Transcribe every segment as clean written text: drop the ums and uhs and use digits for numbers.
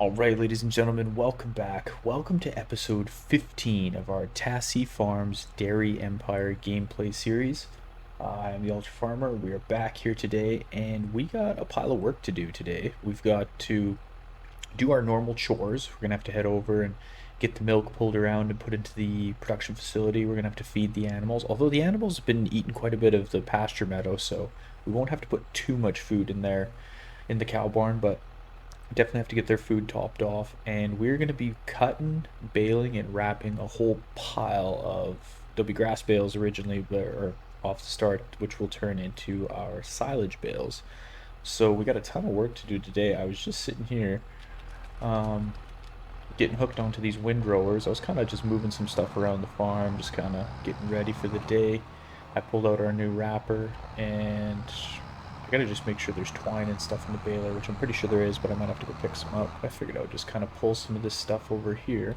Alright, ladies and gentlemen, welcome back. Welcome to episode 15 of our Tassi Farms Dairy Empire gameplay series. I'm the Ultra Farmer. We are back here today, and we got a pile of work to do today. We've got to do our normal chores. We're gonna have to head over and get the milk pulled around and put into the production facility. We're gonna have to feed the animals, although the animals have been eating quite a bit of the pasture meadow, so we won't have to put too much food in there in the cow barn, but definitely have to get their food topped off. And we're going to be cutting, baling, and wrapping a whole pile of, there'll be grass bales originally, but or off the start, which will turn into our silage bales. So we got a ton of work to do today. I was just sitting here um, getting hooked onto these windrowers. I was kind of just moving some stuff around the farm, just kind of getting ready for the day. I pulled out our new wrapper, and I gotta just make sure there's twine and stuff in the baler, which I'm pretty sure there is, but I might have to go pick some up. I figured I would just kind of pull some of this stuff over here.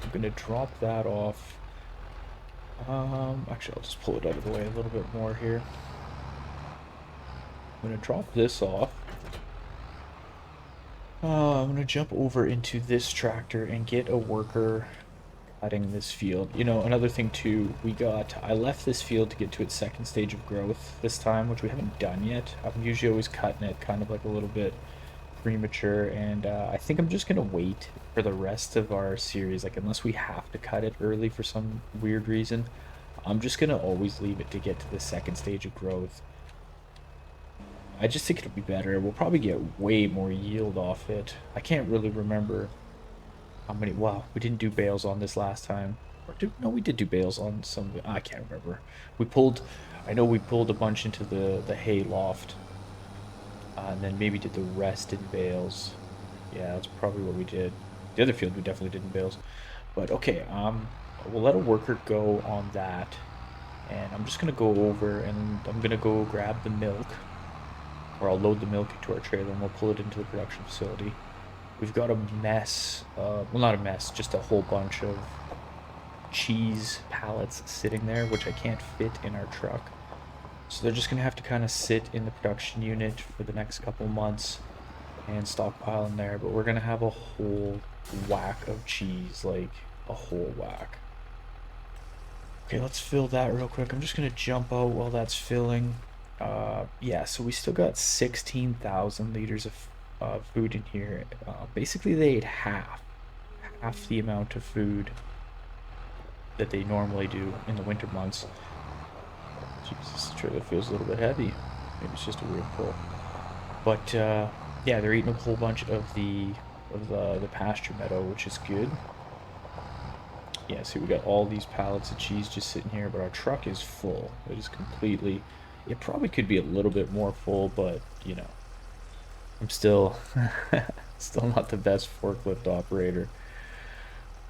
I'm gonna drop that off. Actually, I'll just pull it out of the way a little bit more here. I'm gonna drop this off. I'm gonna jump over into this tractor and get a worker cutting this field. You know, another thing too, I left this field to get to its second stage of growth this time, which we haven't done yet. I'm usually always cutting it kind of like a little bit premature, and I think I'm just gonna wait for the rest of our series, like unless we have to cut it early for some weird reason. I'm just gonna always leave it to get to the second stage of growth. I just think it'll be better. We'll probably get way more yield off it. I can't really remember how many? Wow, we didn't do bales on this last time. No, we did do bales on some. I can't remember. We pulled. I know we pulled a bunch into the hay loft, and then maybe did the rest in bales. Yeah, that's probably what we did. The other field we definitely did in bales. But okay, we'll let a worker go on that, and I'm just gonna go over and I'm gonna go grab the milk, or I'll load the milk into our trailer and we'll pull it into the production facility. We've got a mess, well, not a mess, just a whole bunch of cheese pallets sitting there, which I can't fit in our truck. So they're just going to have to kind of sit in the production unit for the next couple months and stockpile in there. But we're going to have a whole whack of cheese, like a whole whack. Okay, let's fill that real quick. I'm just going to jump out while that's filling. Yeah, so we still got 16,000 liters of food in here. Basically, they ate half the amount of food that they normally do in the winter months. Jesus, this trailer feels a little bit heavy. Maybe it's just a weird pull. But yeah, they're eating a whole bunch of the pasture meadow, which is good. Yeah, see, we got all these pallets of cheese just sitting here, but our truck is full. It is completely. It probably could be a little bit more full, but you know, I'm still still not the best forklift operator.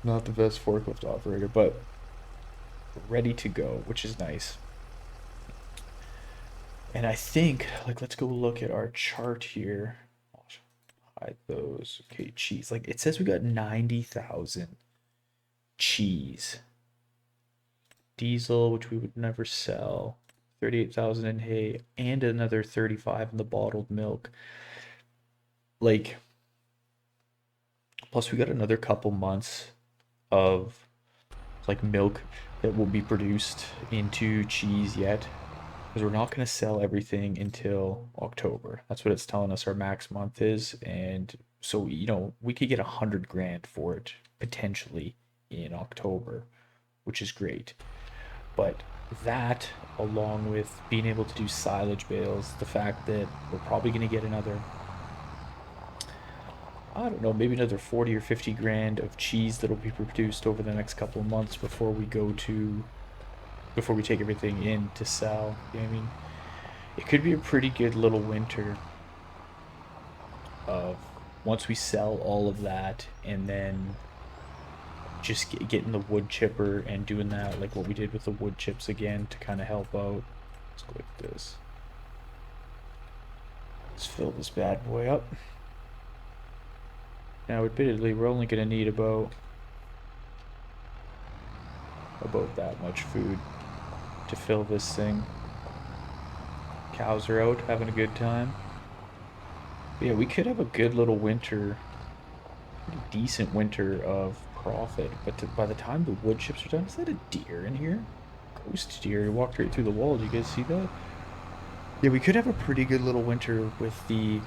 Not the best forklift operator, but ready to go, which is nice. And I think, like, let's go look at our chart here. Hide those. Okay, cheese. Like, it says we got 90,000 cheese. Diesel, which we would never sell. 38,000 in hay, and another 35 in the bottled milk. Like, plus we got another couple months of like milk that will be produced into cheese yet, because we're not going to sell everything until October. That's what it's telling us our max month is, and so you know we could get 100 grand for it potentially in October, which is great. But that, along with being able to do silage bales, the fact that we're probably going to get another, I don't know, maybe another 40 or 50 grand of cheese that'll be produced over the next couple of months before we take everything in to sell. You know what I mean? It could be a pretty good little winter of once we sell all of that, and then just getting the wood chipper and doing that like what we did with the wood chips again to kind of help out. Let's go like this. Let's fill this bad boy up. Now, admittedly, we're only going to need about that much food to fill this thing. Cows are out having a good time. But yeah, we could have a good little winter, pretty decent winter of profit. But by the time the wood chips are done, is that a deer in here? Ghost deer. He walked right through the wall. Did you guys see that? Yeah, we could have a pretty good little winter with the,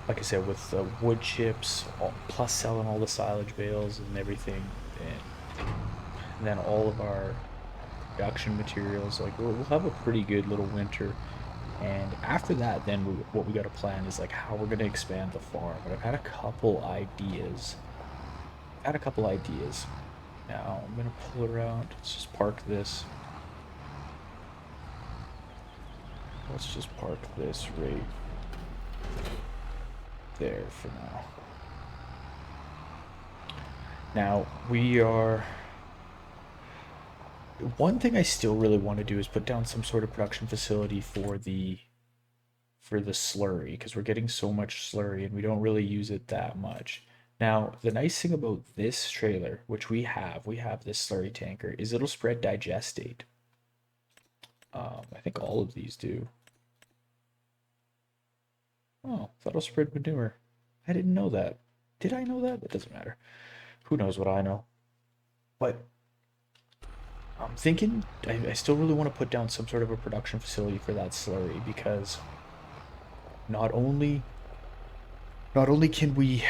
like I said, with the wood chips, plus selling all the silage bales and everything, and then all of our production materials. Like we'll have a pretty good little winter. And after that, then what we got to plan is like how we're going to expand the farm. But I've had a couple ideas. Now I'm going to pull around. Let's just park this. Let's just park this right there for now. Now we are. One thing I still really want to do is put down some sort of production facility for the slurry, because we're getting so much slurry and we don't really use it that much. Now, the nice thing about this trailer, which we have this slurry tanker, is it'll spread digestate. I think all of these do. Oh, that'll spread manure. I didn't know that. Did I know that? It doesn't matter. Who knows what I know? But I'm thinking I still really want to put down some sort of a production facility for that slurry, because not only can we,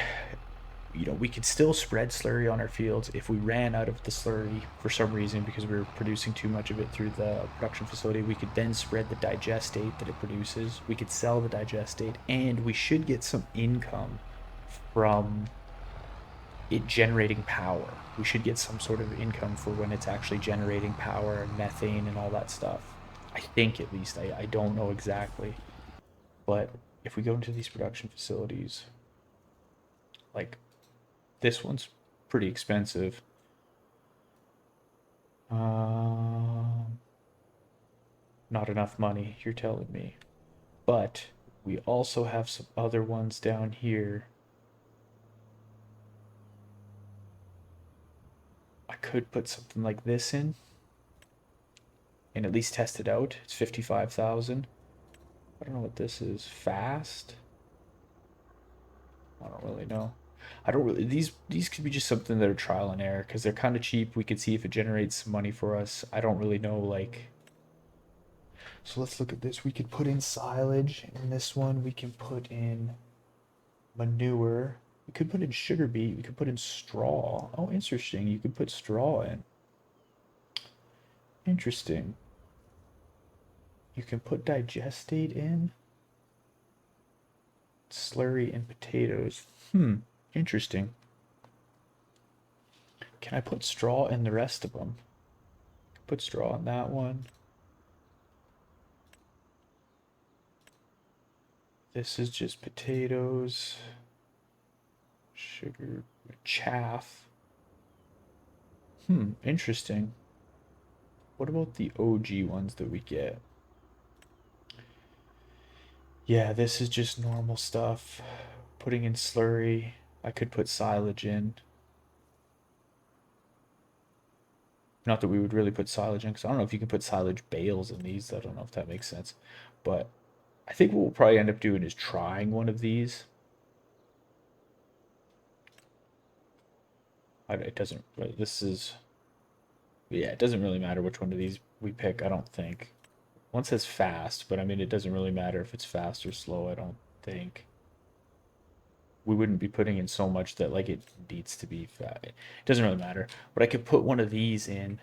we could still spread slurry on our fields if we ran out of the slurry for some reason because we were producing too much of it through the production facility. We could then spread the digestate that it produces. We could sell the digestate, and we should get some income from it generating power. We should get some sort of income for when it's actually generating power and methane and all that stuff. I think, at least. I don't know exactly. But if we go into these production facilities, like this one's pretty expensive. Not enough money, you're telling me. But we also have some other ones down here. I could put something like this in and at least test it out. It's 55,000. I don't know what this is. Fast? I don't really know. I don't really, these could be just something that are trial and error because they're kind of cheap. We could see if it generates money for us. I don't really know, like. So let's look at this. We could put in silage in this one. We can put in manure. We could put in sugar beet. We could put in straw. Oh, interesting. You could put straw in. Interesting. You can put digestate in. Slurry and potatoes. Interesting. Can I put straw in the rest of them? Put straw in that one. This is just potatoes. Sugar. Chaff. Interesting. What about the OG ones that we get? Yeah, this is just normal stuff. Putting in slurry. I could put silage in. Not that we would really put silage in, because I don't know if you can put silage bales in these. I don't know if that makes sense. But I think what we'll probably end up doing is trying one of these. It doesn't, this is, yeah, it doesn't really matter which one of these we pick, I don't think. One says fast, but I mean, it doesn't really matter if it's fast or slow, I don't think. We wouldn't be putting in so much that like it needs to be fat. It doesn't really matter. But I could put one of these in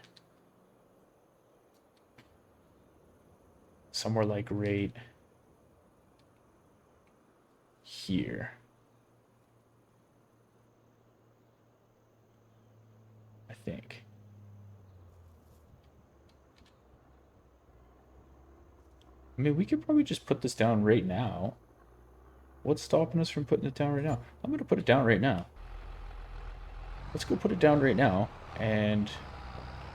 somewhere like right here. I think. I mean, we could probably just put this down right now. What's stopping us from putting it down right now? I'm going to put it down right now. Let's go put it down right now, and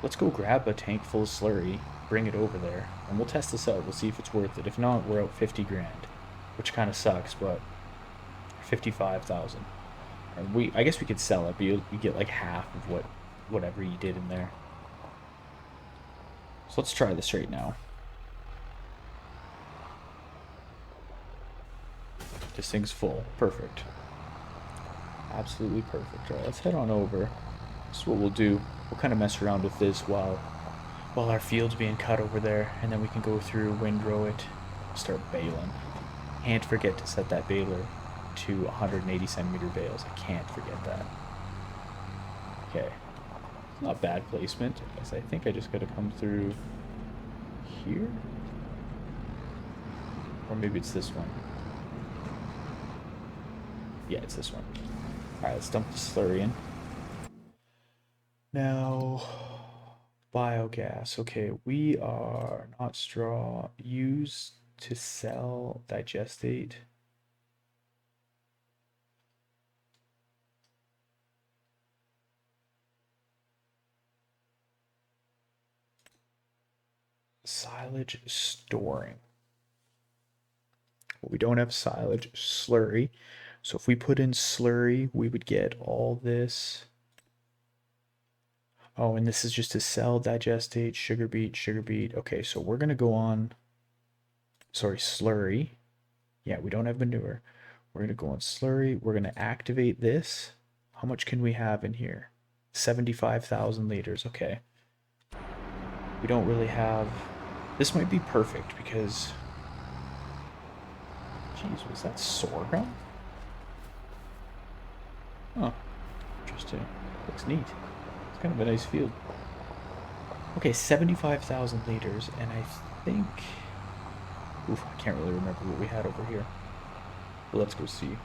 let's go grab a tank full of slurry, bring it over there, and we'll test this out. We'll see if it's worth it. If not, we're out 50 grand, which kind of sucks, but 55,000. I guess we could sell it, but you get like half of whatever you did in there. So let's try this right now. This thing's full. Perfect. Absolutely perfect. Alright, let's head on over. This is what we'll do. We'll kind of mess around with this while our field's being cut over there, and then we can go through, windrow it, start baling. Can't forget to set that baler to 180 centimeter bales. I can't forget that. Okay. Not bad placement. I think I just gotta come through here? Or maybe it's this one. Yeah, it's this one. Alright, let's dump the slurry in. Now, biogas. Okay, we are not straw. Used to sell digestate. Silage storing. Well, we don't have silage slurry. So if we put in slurry, we would get all this. Oh, and this is just to sell digestate, sugar beet, sugar beet. Okay, so we're going to go on, sorry, slurry. Yeah, we don't have manure. We're going to go on slurry. We're going to activate this. How much can we have in here? 75,000 liters. Okay. We don't really have... This might be perfect because... Jeez, was that sorghum? Oh, interesting. Looks neat. It's kind of a nice field. Okay, 75,000 liters, and I think... Oof, I can't really remember what we had over here. But let's go see.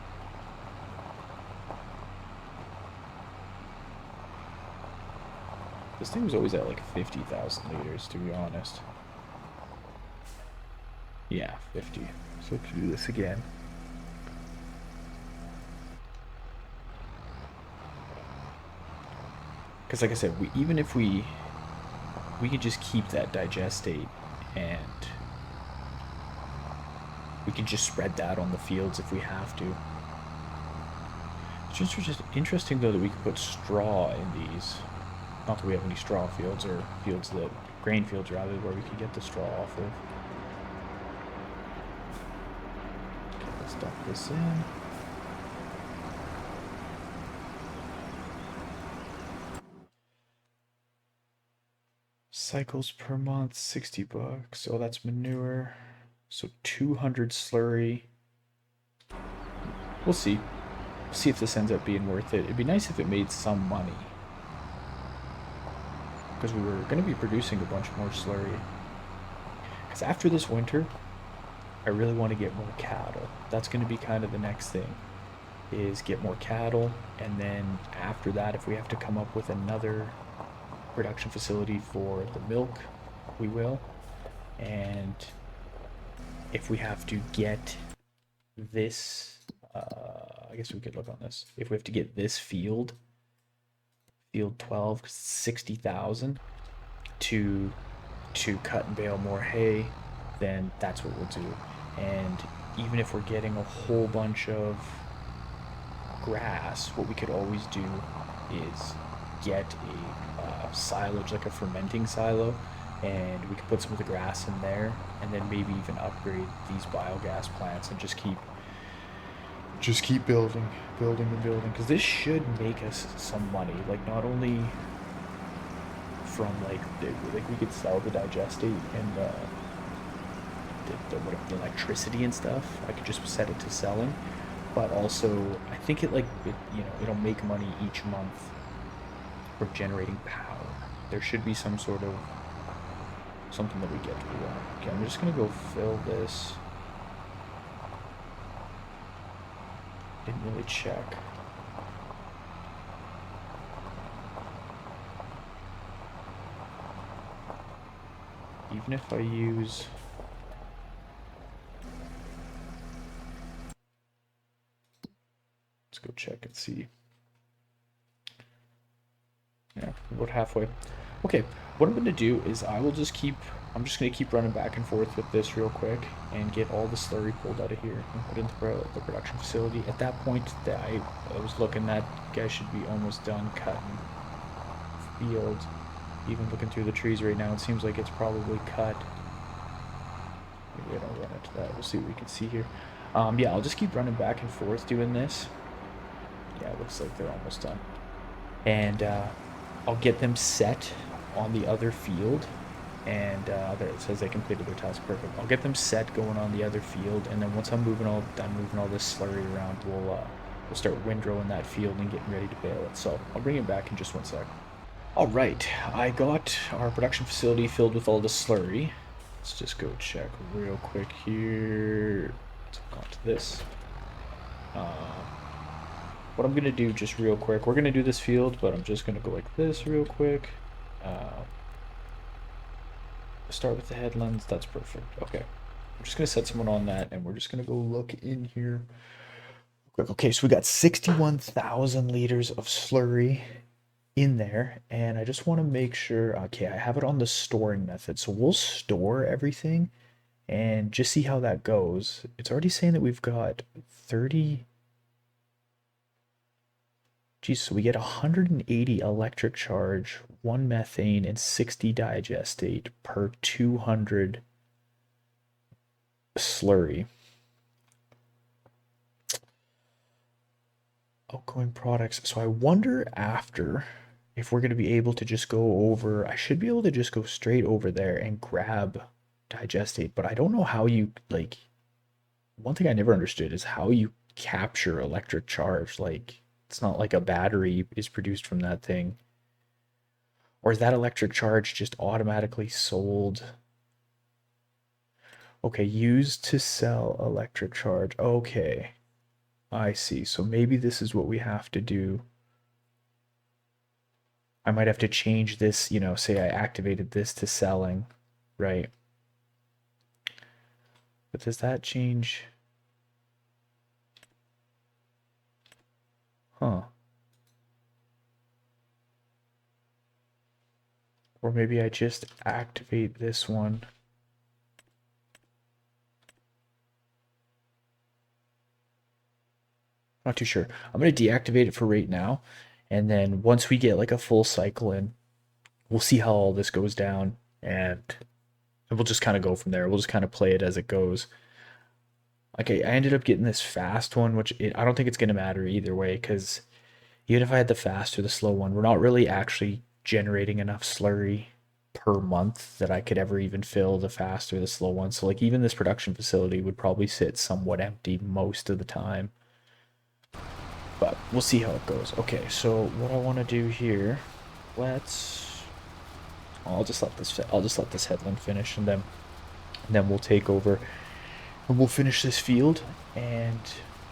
This thing was always at like 50,000 liters, to be honest. Yeah, 50. So let's do this again. Because like I said, even if we could just keep that digestate, and we can just spread that on the fields if we have to. It's just interesting though that we could put straw in these. Not that we have any straw fields, or fields that, grain fields rather, where we could get the straw off of. Okay, let's dump this in. Cycles per month, 60 bucks. Oh, that's manure. So 200 slurry. We'll see. We'll see if this ends up being worth it. It'd be nice if it made some money, because we were going to be producing a bunch more slurry. Because after this winter, I really want to get more cattle. That's going to be kind of the next thing, is get more cattle, and then after that, if we have to come up with another production facility for the milk, we will. And if we have to get this, I guess we could look on this. If we have to get this field 12, 60,000 to cut and bale more hay, then that's what we'll do. And even if we're getting a whole bunch of grass, what we could always do is get a silage, like a fermenting silo, and we could put some of the grass in there, and then maybe even upgrade these biogas plants and just keep building and building, because this should make us some money. Like, not only from like we could sell the digestate and the electricity and stuff. I could just set it to selling, but also I think it'll make money each month for generating power. There should be some sort of something that we get for that. Okay, I'm just gonna go fill this. Didn't really check. Even if I use... Let's go check and see. Yeah, about halfway. Okay, what I'm going to do is I'm just going to keep running back and forth with this real quick and get all the slurry pulled out of here and put into the production facility. At that point, that I was looking, that guy should be almost done cutting field. Even looking through the trees right now, it seems like it's probably cut. Maybe I don't run into that. We'll see what we can see here. Yeah, I'll just keep running back and forth doing this. Yeah, it looks like they're almost done. And I'll get them set on the other field. And there it says they completed their task. Perfect. I'll get them set going on the other field, and then once I'm done moving all this slurry around, we'll start windrowing that field and getting ready to bale it. So I'll bring it back in just one sec. All right, I got our production facility filled with all the slurry. Let's just go check real quick here. Let's hook onto this. What I'm gonna do just real quick, we're gonna do this field, but I'm just gonna go like this real quick. Start with the headlands, that's perfect. Okay, I'm just gonna set someone on that, and we're just gonna go look in here quick. Okay, so we got 61,000 liters of slurry in there, and I just want to make sure, okay, I have it on the storing method, so we'll store everything and just see how that goes. It's already saying that we've got 30. Geez, so we get 180 electric charge, 1 methane, and 60 digestate per 200 slurry. Outgoing products. So I wonder after if we're going to be able to just go over. I should be able to just go straight over there and grab digestate, but I don't know how you like. One thing I never understood is how you capture electric charge. Like, it's not like a battery is produced from that thing. Or is that electric charge just automatically sold? Okay, used to sell electric charge. Okay, I see. So maybe this is what we have to do. I might have to change this, say I activated this to selling, right? But does that change? Huh. Or maybe I just activate this one. Not too sure. I'm going to deactivate it for right now. And then once we get like a full cycle in, we'll see how all this goes down. And we'll just kind of go from there. We'll just kind of play it as it goes. Okay, I ended up getting this fast one, which I don't think it's going to matter either way, because even if I had the fast or the slow one, we're not really actually generating enough slurry per month that I could ever even fill the fast or the slow one. So like even this production facility would probably sit somewhat empty most of the time. But we'll see how it goes. Okay, so what I want to do here, let's I'll just let this headland finish, and then we'll take over and we'll finish this field. And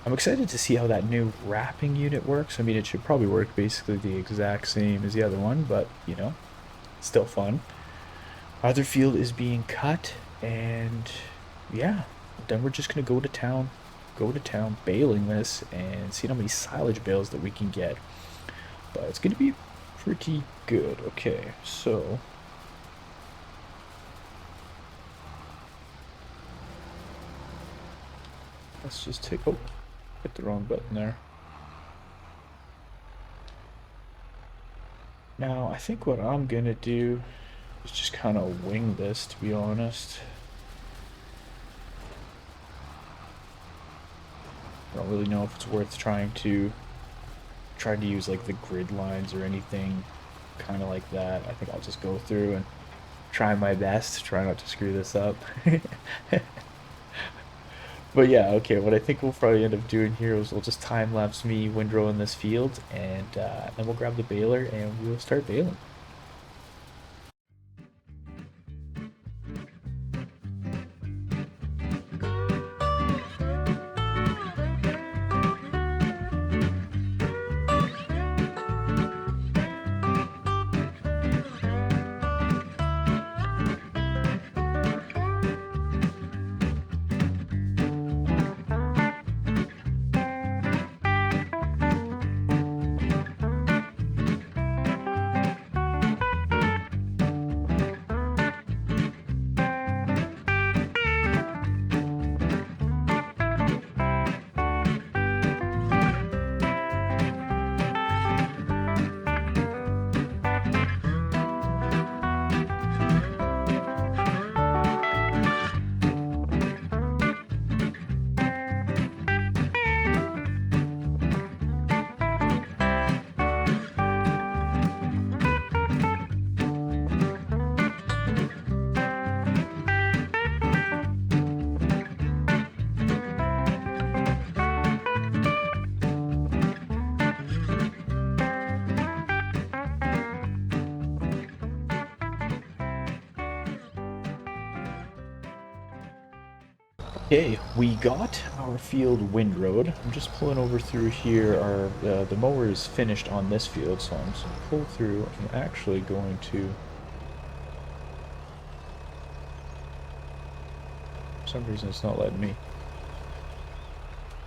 I'm excited to see how that new wrapping unit works. I mean, it should probably work basically the exact same as the other one, but still fun. Other field is being cut, and yeah, then we're just gonna go to town baling this and see how many silage bales that we can get. But it's gonna be pretty good. Okay, so let's just take, oh, hit the wrong button there. Now, I think what I'm gonna do is just kind of wing this, to be honest. I don't really know if it's worth trying to use like the grid lines or anything kind of like that. I think I'll just go through and try my best, try not to screw this up. But yeah, okay, what I think we'll probably end up doing here is we'll just time lapse me windrow in this field, and then we'll grab the baler and we'll start baling. Okay, we got our field windrowed. I'm just pulling over through here. The mower is finished on this field, so I'm just going to pull through. I'm actually going to... For some reason, it's not letting me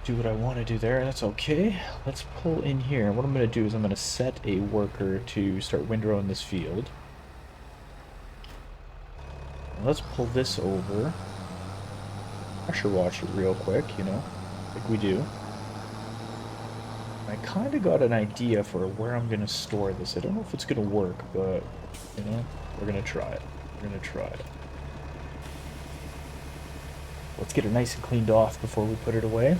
do what I want to do there. That's okay. Let's pull in here. What I'm going to do is I'm going to set a worker to start windrowing this field. Let's pull this over. Pressure wash it real quick, you know, like we do. I kind of got an idea for where I'm going to store this. I don't know if it's going to work, but, you know, we're going to try it. We're going to try it. Let's get it nice and cleaned off before we put it away.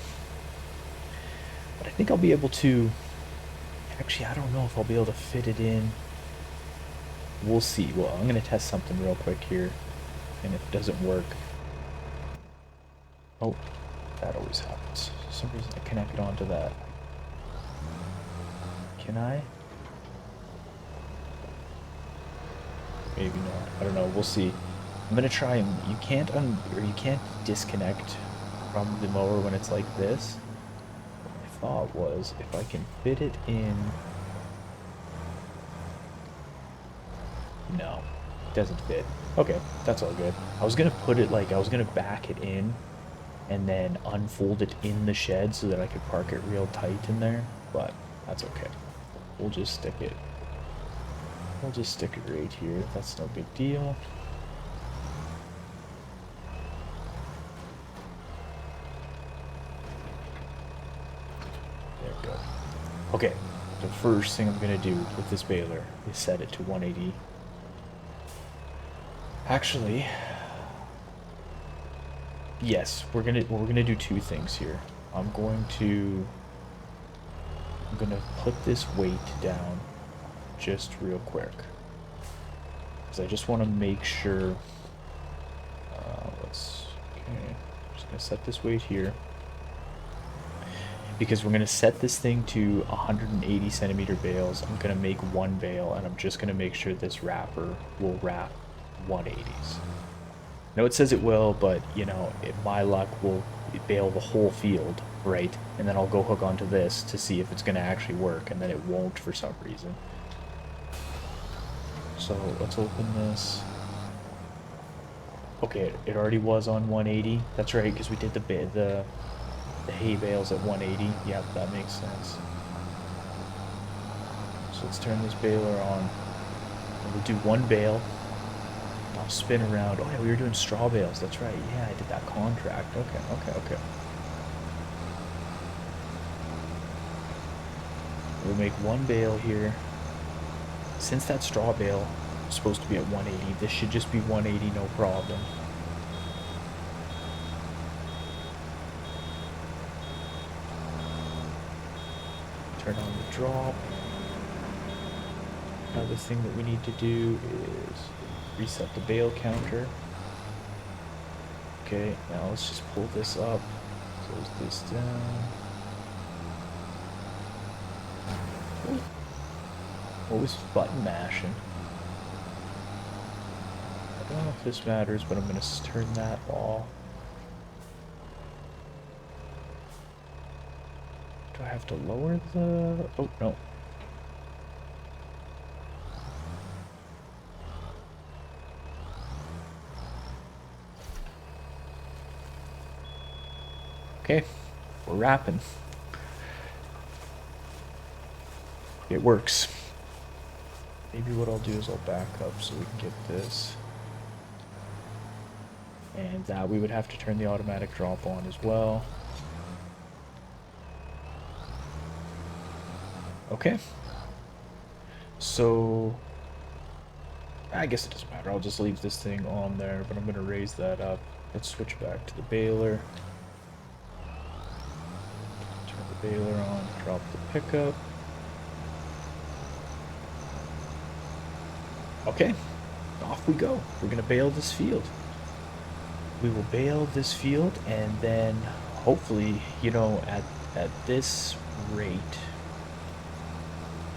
But I think I'll be able to... Actually, I don't know if I'll be able to fit it in. We'll see. Well, I'm going to test something real quick here. And if it doesn't work... Oh, that always happens. For some reason I connected onto that. Can I? Maybe not. I don't know. We'll see. I'm gonna try and you can't disconnect from the mower when it's like this. What my thought was if I can fit it in. No, it doesn't fit. Okay, that's all good. I was gonna put it like I was gonna back it in and then unfold it in the shed so that I could park it real tight in there, but that's okay. We'll just stick it. We'll just stick it right here. That's no big deal. There we go. Okay, the first thing I'm gonna do with this baler is set it to 180. Actually, yes, we're gonna do two things here. I'm gonna put this weight down just real quick because I just want to make sure. Okay, I'm just gonna set this weight here because we're gonna set this thing to 180 centimeter bales. I'm gonna make one bale, and I'm just gonna make sure this wrapper will wrap 180s. No, it says it will, but, you know, my luck will bale the whole field, right? And then I'll go hook onto this to see if it's going to actually work, and then it won't for some reason. So, let's open this. Okay, it already was on 180. That's right, because we did the hay bales at 180. Yep, that makes sense. So let's turn this baler on. And we'll do one bale. I'll spin around. Oh yeah, we were doing straw bales. That's right. Yeah, I did that contract. Okay. We'll make one bale here. Since that straw bale is supposed to be at 180, this should just be 180, no problem. Turn on the drop. Another thing that we need to do is reset the bale counter. Okay, now let's just pull this up. Close this down. What was button mashing? I don't know if this matters, but I'm going to turn that off. Do I have to lower the... Oh, no. Okay, we're wrapping. It works. Maybe what I'll do is I'll back up so we can get this. And we would have to turn the automatic drop on as well. Okay. So, I guess it doesn't matter. I'll just leave this thing on there, but I'm going to raise that up. Let's switch back to the baler. Turn the baler on, drop the pickup. Okay, off we go. We're going to bale this field. We will bale this field, and then hopefully, you know, at this rate,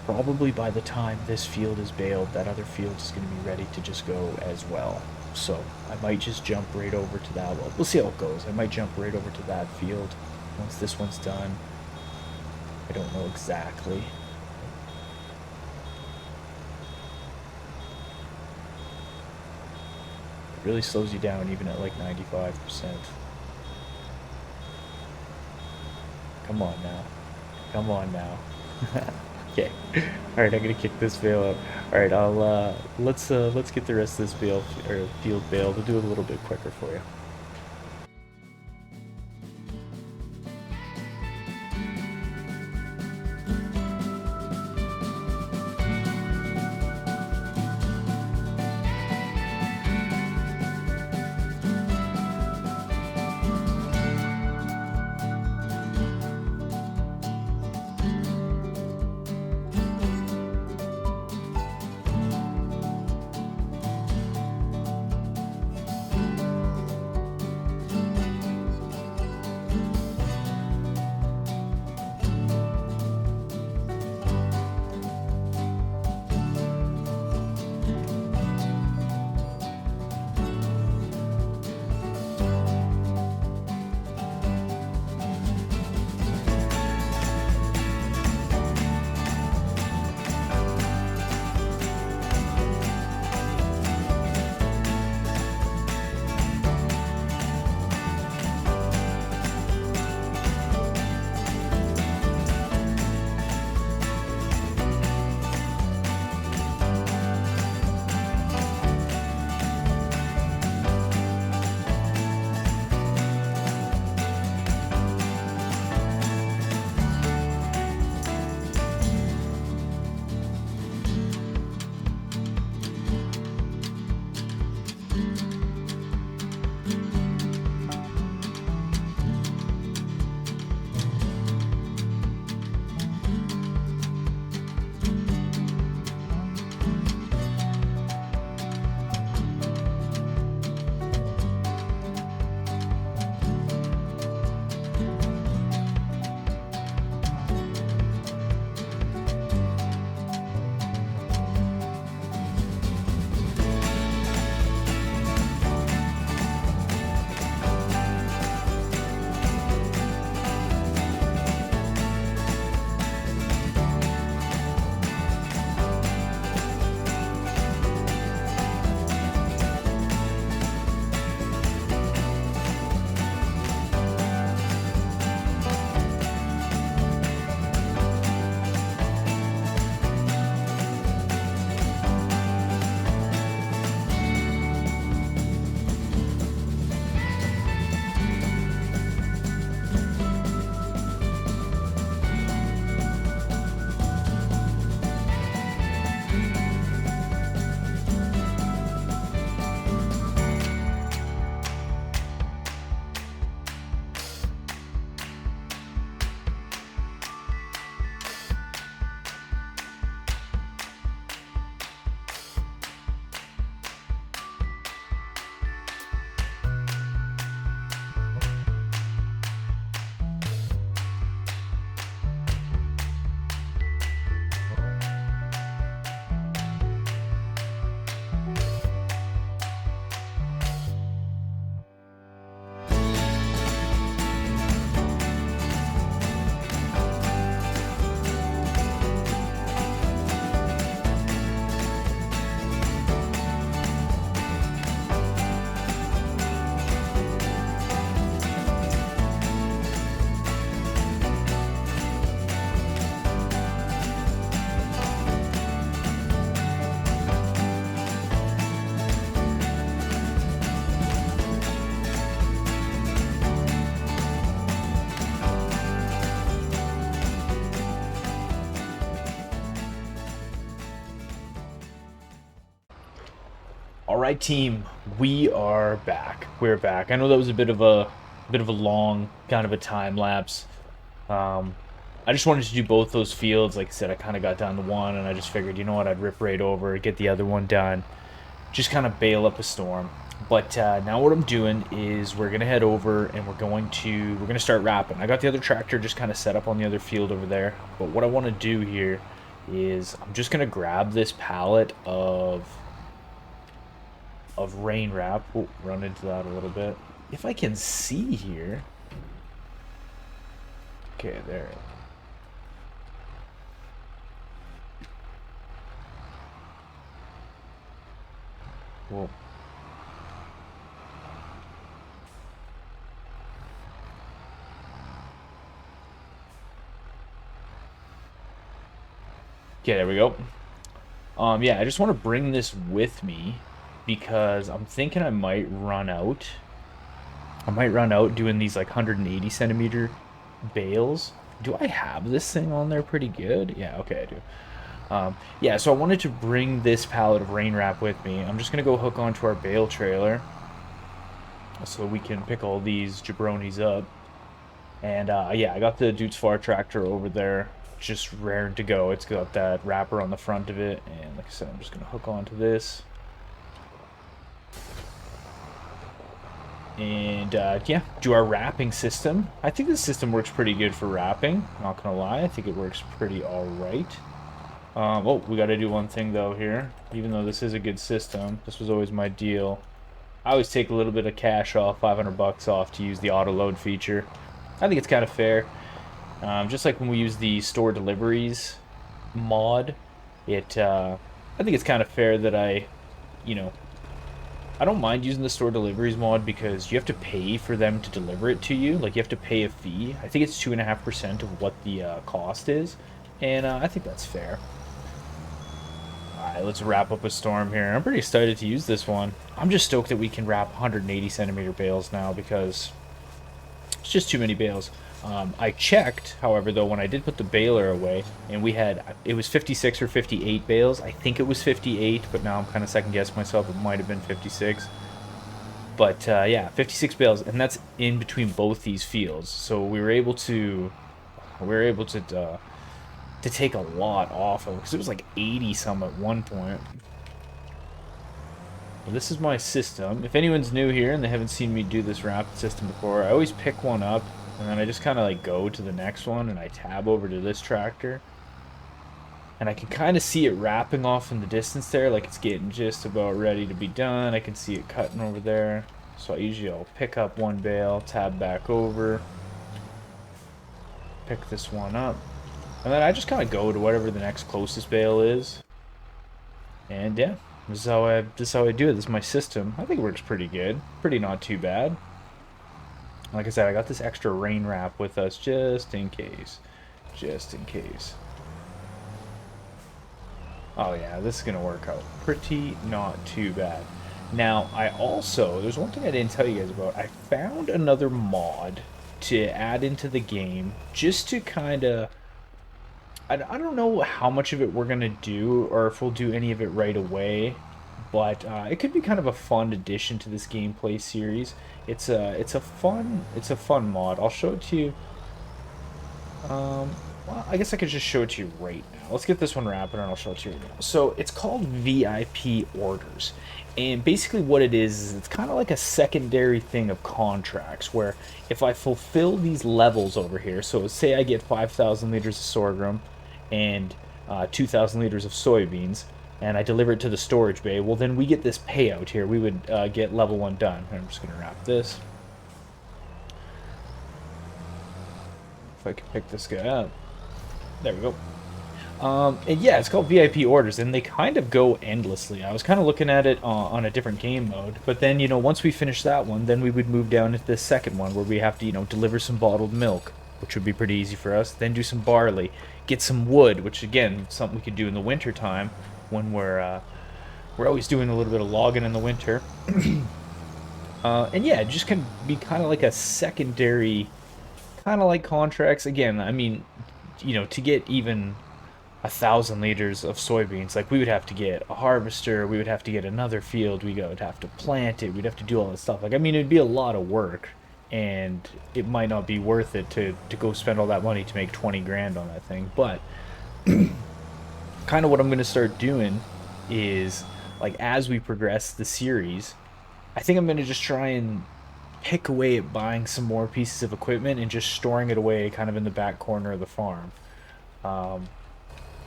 probably by the time this field is baled, that other field is going to be ready to just go as well. So I might just jump right over to that. Well, we'll see how it goes. I might jump right over to that field once this one's done. I don't know exactly. It really slows you down even at like 95%. Come on now. Come on now. Okay. All right, I'm gonna kick this bale out. All right, let's get the rest of this bale or field bale. We'll do it a little bit quicker for you. All right, team, we are back. We're back. I know that was a bit of a long kind of a time lapse. Um, I just wanted to do both those fields. Like I said, I kind of got down to one, and I just figured, you know what, I'd rip right over, get the other one done, just kind of bail up a storm. But now what I'm doing is we're gonna head over and we're gonna start wrapping. I got the other tractor just kind of set up on the other field over there. But what I want to do here is I'm just gonna grab this pallet of of rain wrap. Oh, run into that a little bit. If I can see here. Okay, there. Well, okay, there we go. Yeah, I just want to bring this with me because I'm thinking I might run out. I might run out doing these like 180 centimeter bales. Do I have this thing on there pretty good? Yeah, okay, I do. Yeah, so I wanted to bring this pallet of rain wrap with me. I'm just gonna go hook onto our bale trailer so we can pick all these jabronis up. And yeah, I got the Dude's Far tractor over there, just raring to go. It's got that wrapper on the front of it, and like I said, I'm just gonna hook onto this. And yeah, do our wrapping system. I think this system works pretty good for wrapping. Not gonna lie, I think it works pretty all right. Oh, we got to do one thing though here. Even though this is a good system, this was always my deal. I always take a little bit of cash off, 500 bucks off, to use the auto load feature. I think it's kind of fair. Just like when we use the store deliveries mod, I think it's kind of fair that you know, I don't mind using the store deliveries mod because you have to pay for them to deliver it to you. Like, you have to pay a fee. I think it's 2.5% of what the cost is, and I think that's fair. Alright, let's wrap up a storm here. I'm pretty excited to use this one. I'm just stoked that we can wrap 180 centimeter bales now because it's just too many bales. I checked, however, though, when I did put the baler away, and it was 56 or 58 bales. I think it was 58, but now I'm kind of second guessing myself. It might have been 56. But yeah, 56 bales, and that's in between both these fields. So we were able to take a lot off of, because it was like 80 some at one point. Well, this is my system. If anyone's new here and they haven't seen me do this rapid system before, I always pick one up and then I just kind of like go to the next one and I tab over to this tractor. And I can kind of see it wrapping off in the distance there, like it's getting just about ready to be done. I can see it cutting over there. So I'll pick up one bale, tab back over, pick this one up. And then I just kind of go to whatever the next closest bale is. And yeah, this is how I do it. This is my system. I think it works pretty good. Pretty not too bad. Like I said, I got this extra rain wrap with us just in case. Just in case. Oh yeah, this is going to work out pretty not too bad. Now, there's one thing I didn't tell you guys about. I found another mod to add into the game just to kind of, I don't know how much of it we're going to do or if we'll do any of it right away, but it could be kind of a fun addition to this gameplay series. It's a fun mod. I'll show it to you. Well, I guess I could just show it to you right now. Let's get this one wrapping and I'll show it to you right now. So it's called VIP orders. And basically what it is it's kind of like a secondary thing of contracts where if I fulfill these levels over here, so say I get 5,000 liters of sorghum and 2,000 liters of soybeans, and I deliver it to the storage bay, well then we get this payout here. We would get level 1 done. I'm just going to wrap this. If I can pick this guy up. There we go. And yeah, it's called VIP orders, and they kind of go endlessly. I was kind of looking at it on a different game mode, but then, once we finish that one, then we would move down into this second one where we have to, deliver some bottled milk, which would be pretty easy for us. Then do some barley, get some wood, which again, something we could do in the winter time when we're always doing a little bit of logging in the winter. And yeah, it just can be kind of like a secondary, kind of like contracts. Again, I mean, to get even 1,000 liters of soybeans, like we would have to get a harvester, we would have to get another field, we would have to plant it, we'd have to do all this stuff. Like, I mean, it'd be a lot of work, and it might not be worth it to go spend all that money to make 20 grand on that thing. But kind of what I'm going to start doing is, like, as we progress the series, I think I'm going to just try and pick away at buying some more pieces of equipment and just storing it away kind of in the back corner of the farm.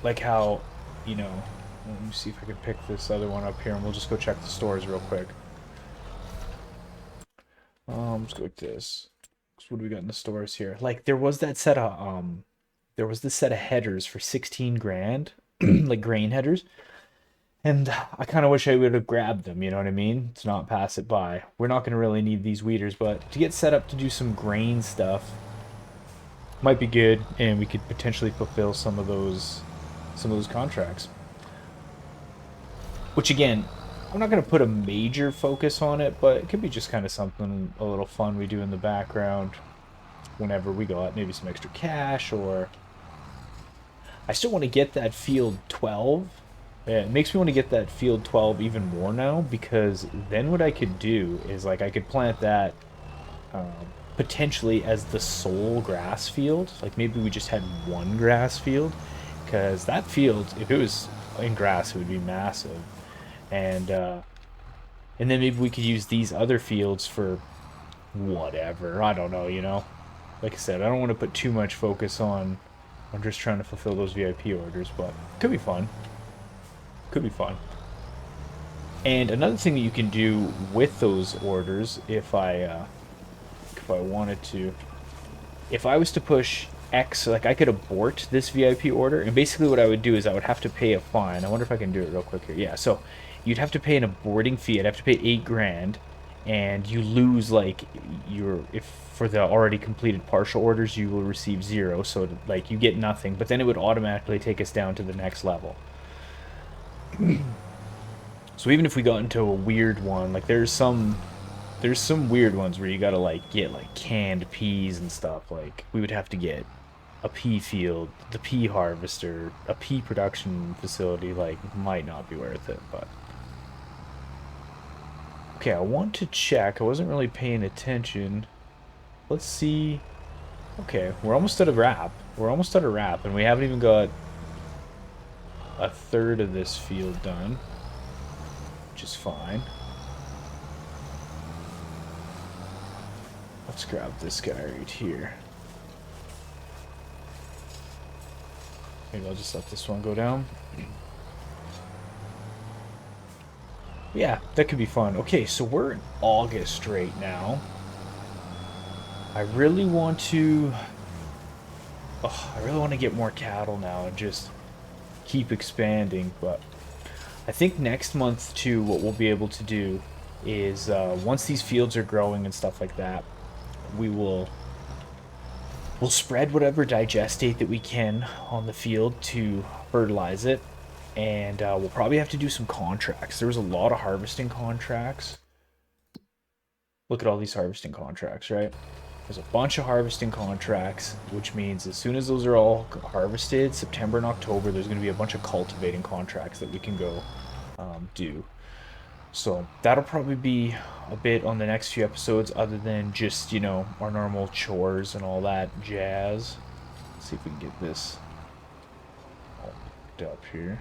Like how, Let me see if I can pick this other one up here, and we'll just go check the stores real quick. Let's go like this. So what do we got in the stores here? Like there was that set of there was this set of headers for 16 grand, like grain headers. And I kind of wish I would have grabbed them, you know what I mean? To not pass it by. We're not going to really need these weeders, but to get set up to do some grain stuff might be good, and we could potentially fulfill some of those contracts. Which again, I'm not going to put a major focus on it, but it could be just kind of something a little fun we do in the background whenever we got maybe some extra cash, or I still want to get that field 12. Yeah, it makes me want to get that field 12 even more now, because then what I could do is like I could plant that um, potentially as the sole grass field. Like maybe we just had one grass field, because that field, if it was in grass, it would be massive. And and then maybe we could use these other fields for whatever. I don't know, you know. Like I said, I don't want to put too much focus on. I'm just trying to fulfill those VIP orders, but could be fun. Could be fun. And another thing that you can do with those orders, if I wanted to, if I was to push X, like I could abort this VIP order, and basically what I would do is I would have to pay a fine. I wonder if I can do it real quick here. Yeah, so you'd have to pay an aborting fee. I'd have to pay 8 grand, and you lose like your if for the already completed partial orders you will receive 0, so like you get nothing. But then it would automatically take us down to the next level. So even if we got into a weird one, like there's some weird ones where you gotta like get like canned peas and stuff. Like we would have to get a pea field, the pea harvester, a pea production facility. Like might not be worth it, but okay. I want to check. I wasn't really paying attention. Let's see. Okay, we're almost at a wrap. We're almost at a wrap, and we haven't even got a third of this field done, which is fine. Let's grab this guy right here. Maybe I'll just let this one go down. Yeah, that could be fun. Okay, so we're in August right now. I really want to... Oh, I really want to get more cattle now and just keep expanding, but I think next month too, what we'll be able to do is once these fields are growing and stuff like that, we'll spread whatever digestate that we can on the field to fertilize it, and we'll probably have to do some contracts. There was a lot of harvesting contracts. Look at all these harvesting contracts, right? There's a bunch of harvesting contracts, which means as soon as those are all harvested, September and October, there's going to be a bunch of cultivating contracts that we can go do. So that'll probably be a bit on the next few episodes, other than just, you know, our normal chores and all that jazz. Let's see if we can get this all picked up here.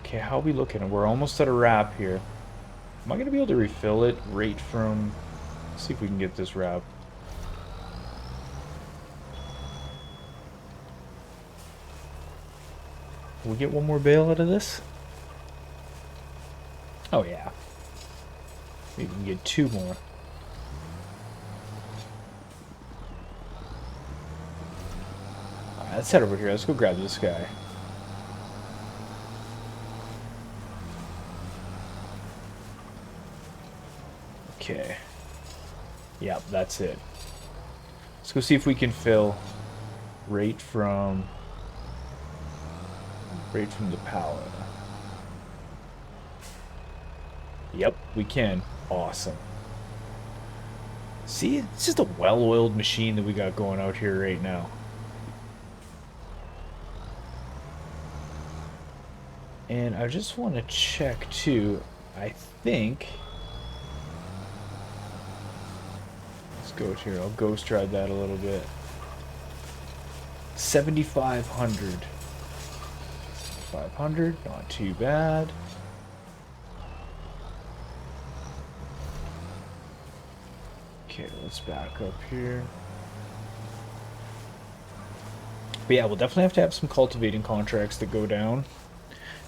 Okay, how are we looking? We're almost at a wrap here. Am I going to be able to refill it right from... Let's see if we can get this wrap. Will we get one more bale out of this? Oh, yeah. Maybe we can get 2 more. Alright, let's head over here. Let's go grab this guy. Okay. Yep, that's it. Let's go see if we can fill right from the pallet. Yep, we can. Awesome. See, it's just a well-oiled machine that we got going out here right now. And I just want to check too. I think... Let's go here. I'll ghost ride that a little bit. 7,500. 500, not too bad. Okay, let's back up here. But yeah, we'll definitely have to have some cultivating contracts that go down.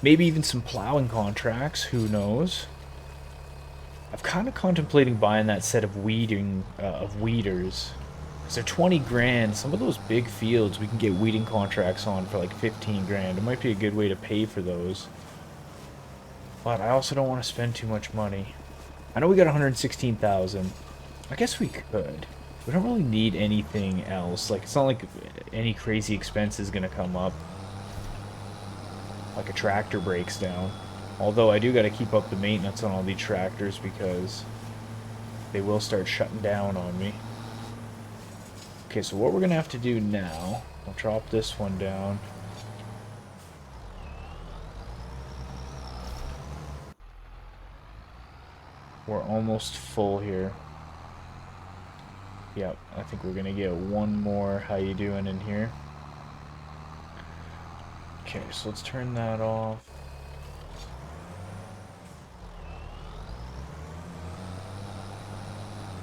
Maybe even some plowing contracts, who knows. I've kind of contemplating buying that set of weeders. Because they're 20 grand. Some of those big fields we can get weeding contracts on for like 15 grand. It might be a good way to pay for those. But I also don't want to spend too much money. I know we got 116,000. I guess we could. We don't really need anything else. Like, it's not like any crazy expense is going to come up. Like a tractor breaks down. Although I do got to keep up the maintenance on all these tractors because they will start shutting down on me. Okay, so what we're going to have to do now, I'll drop this one down. We're almost full here. Yep, I think we're going to get one more how you doing in here. Okay, so let's turn that off.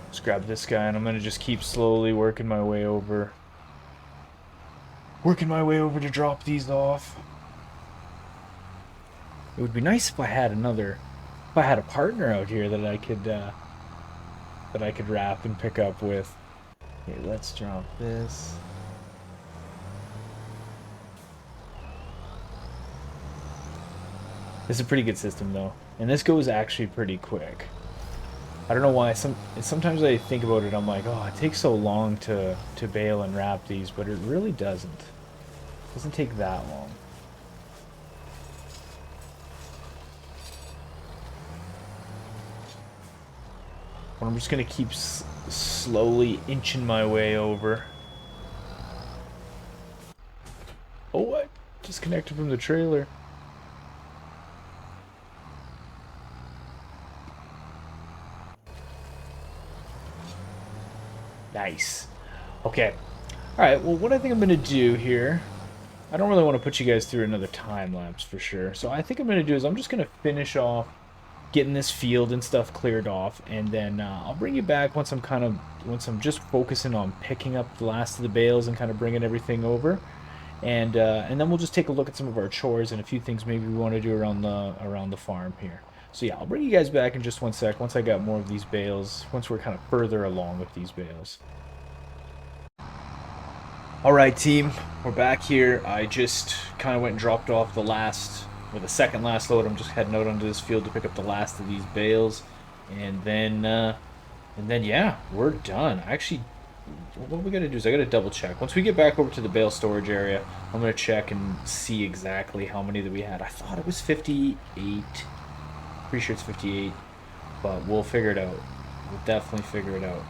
Let's grab this guy, and I'm gonna just keep slowly working my way over. Working my way over to drop these off. It would be nice if I had if I had a partner out here that I could wrap and pick up with. Okay, let's drop this. This is a pretty good system though, and this goes actually pretty quick. I don't know why. Sometimes I think about it, I'm like, oh, it takes so long to bale and wrap these, but it really doesn't. It doesn't take that long. But I'm just gonna keep slowly inching my way over. Oh, I disconnected from the trailer. Nice. Okay. Alright, well, what I think I'm going to do here... I don't really want to put you guys through another time lapse for sure. So I think I'm going to do is I'm just going to finish off getting this field and stuff cleared off. And then I'll bring you back once I'm just focusing on picking up the last of the bales and kind of bringing everything over. And then we'll just take a look at some of our chores and a few things maybe we want to do around the farm here. So yeah, I'll bring you guys back in just one sec once I got more of these bales, once we're kind of further along with these bales. Alright team, we're back here. I just kind of went and dropped off the second last load. I'm just heading out onto this field to pick up the last of these bales. And then yeah, we're done. Actually, what we gotta do is I gotta double check. Once we get back over to the bale storage area, I'm gonna check and see exactly how many that we had. I thought it was 58. Pretty sure it's 58, but we'll figure it out. We'll definitely figure it out.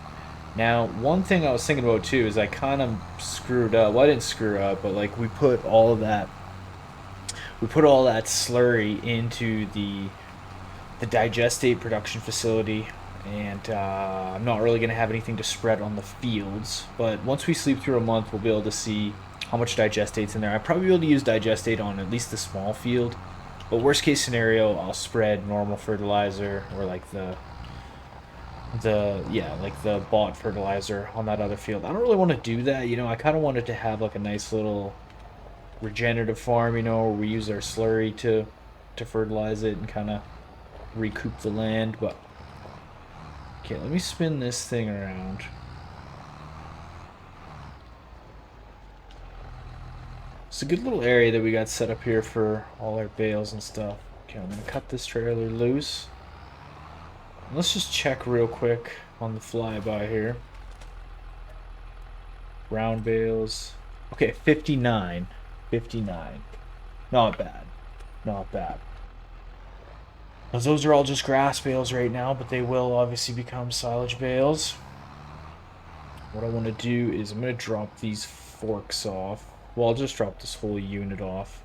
Now, one thing I was thinking about too is I kind of screwed up. Well, I didn't screw up, but like we put all that slurry into the digestate production facility, and I'm not really going to have anything to spread on the fields. But once we sleep through a month, we'll be able to see how much digestate's in there. I'd probably be able to use digestate on at least the small field. But worst case scenario, I'll spread normal fertilizer or like the bought fertilizer on that other field. I don't really want to do that, you know. I kind of wanted to have like a nice little regenerative farm, you know, where we use our slurry to fertilize it and kind of recoup the land. But okay, let me spin this thing around. It's a good little area that we got set up here for all our bales and stuff. Okay, I'm going to cut this trailer loose. Let's just check real quick on the flyby here. Round bales. Okay, 59. 59. Not bad. Not bad. Those are all just grass bales right now, but they will obviously become silage bales. What I want to do is I'm going to drop these forks off. Well, I'll just drop this whole unit off.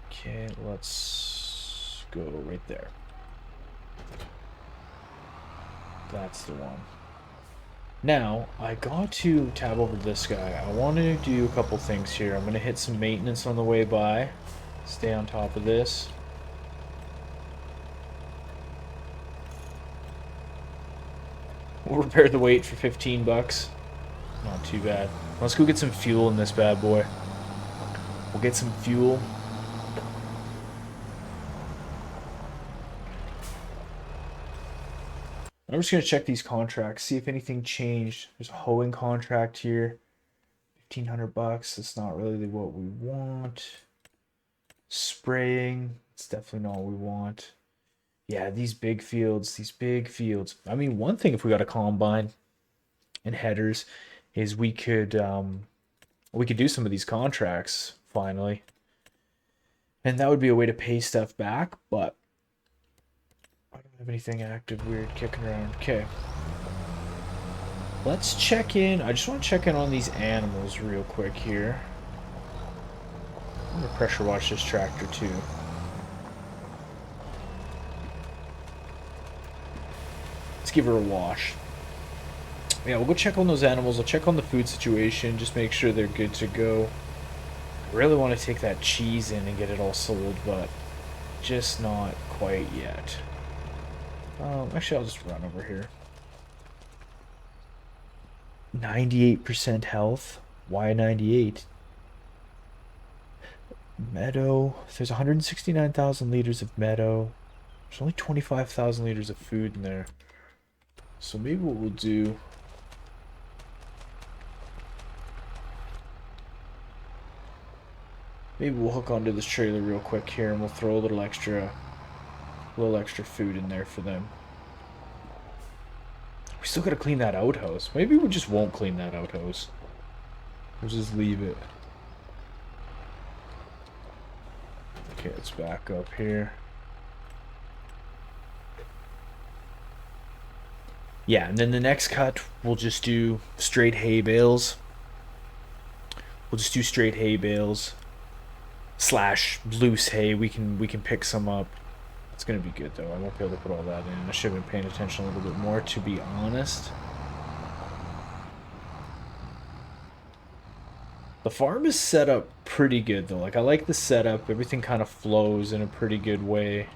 Okay, let's go right there. That's the one. Now, I got to tab over to this guy. I want to do a couple things here. I'm going to hit some maintenance on the way by. Stay on top of this. We'll repair the weight for 15 bucks. Not too bad. Let's go get some fuel in this bad boy. We'll get some fuel. I'm just going to check these contracts, see if anything changed. There's a hoeing contract here. 1,500 bucks. That's not really what we want. Spraying. It's definitely not what we want. Yeah, these big fields. These big fields. I mean, one thing if we got a combine and headers is we could do some of these contracts finally. And that would be a way to pay stuff back, but I don't have anything active weird kicking around. Okay. Let's check in. I just want to check in on these animals real quick here. I'm going to pressure wash this tractor too. Let's give her a wash. Yeah, we'll go check on those animals. I'll check on the food situation. Just make sure they're good to go. I really want to take that cheese in and get it all sold, but just not quite yet. Actually, I'll just run over here. 98% health. Why 98? Meadow. There's 169,000 liters of meadow. There's only 25,000 liters of food in there. So maybe what we'll do... Maybe we'll hook onto this trailer real quick here and we'll throw a little extra food in there for them. We still gotta clean that outhouse. Maybe we just won't clean that outhouse. We'll just leave it. Okay, let's back up here. Yeah, and then the next cut, we'll just do straight hay bales. We'll just do straight hay bales. / loose hay. We can pick some up. It's gonna be good though. I won't be able to put all that in. I should have been paying attention a little bit more, to be honest. The farm is set up pretty good though. Like, I like the setup. Everything kind of flows in a pretty good way.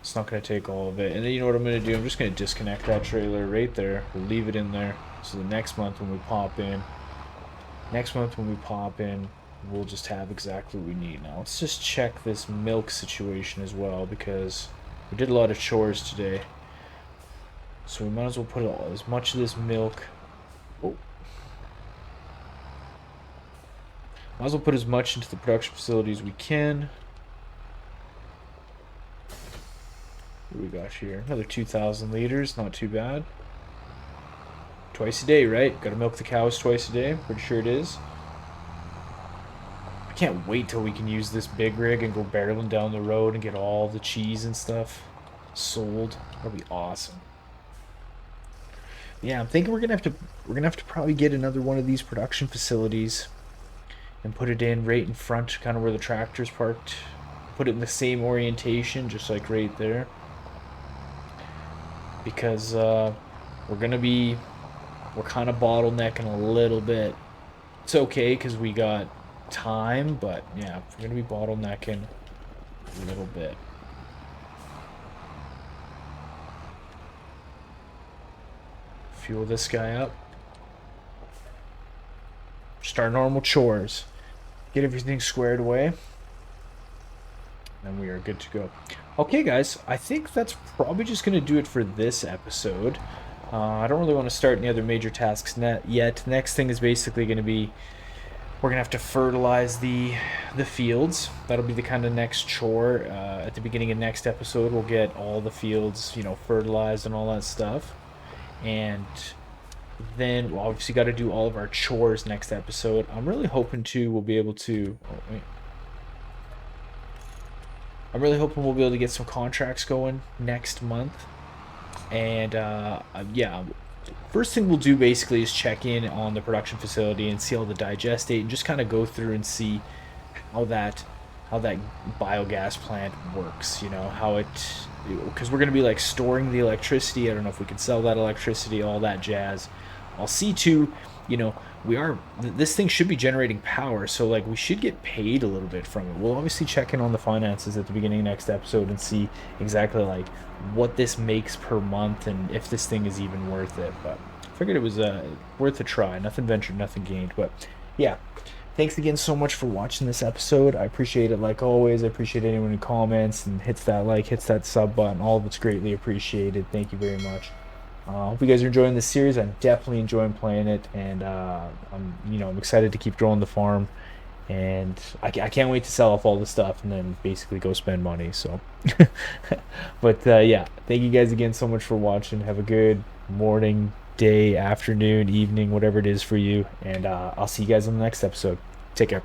It's not going to take all of it. And then you know what I'm going to do? I'm just going to disconnect that trailer right there. We'll leave it in there. So the next month when we pop in, we'll just have exactly what we need. Now let's just check this milk situation as well, because we did a lot of chores today. So we might as well put as much of this milk... Oh. Might as well put as much into the production facility as we can. What do we got here? Another 2,000 liters, not too bad. Twice a day, right? Gotta milk the cows twice a day. Pretty sure it is. I can't wait till we can use this big rig and go barreling down the road and get all the cheese and stuff sold. That'll be awesome. Yeah, I'm thinking we're gonna have to probably get another one of these production facilities and put it in right in front, kind of where the tractor's parked. Put it in the same orientation, just like right there. Because we're kind of bottlenecking a little bit. It's okay because we got time, but yeah, we're gonna be bottlenecking a little bit. Fuel this guy up. Just our normal chores. Get everything squared away. And we are good to go. Okay, guys, I think that's probably just going to do it for this episode. I don't really want to start any other major tasks yet. Next thing is basically going to be, we're going to have to fertilize the fields. That'll be the kind of next chore. At the beginning of next episode, we'll get all the fields, fertilized and all that stuff. And then we'll obviously got to do all of our chores next episode. I'm really hoping we'll be able to... Oh, wait. I'm really hoping we'll be able to get some contracts going next month. And yeah, first thing we'll do basically is check in on the production facility and see all the digestate and just kind of go through and see how that biogas plant works, how it, because we're going to be like storing the electricity. I don't know if we can sell that electricity, all that jazz. I'll see to, you know, this thing should be generating power, so like we should get paid a little bit from it. We'll obviously check in on the finances at the beginning of next episode and see exactly like what this makes per month and if this thing is even worth it. But I figured it was worth a try. Nothing ventured, nothing gained. But yeah, thanks again so much for watching this episode. I appreciate it like always. I appreciate anyone who comments and hits that like, hits that sub button. All of it's greatly appreciated. Thank you very much. Hope you guys are enjoying this series. I'm definitely enjoying playing it, and I'm excited to keep growing the farm, and I can't wait to sell off all the stuff and then basically go spend money. So, but yeah, thank you guys again so much for watching. Have a good morning, day, afternoon, evening, whatever it is for you, and I'll see you guys on the next episode. Take care.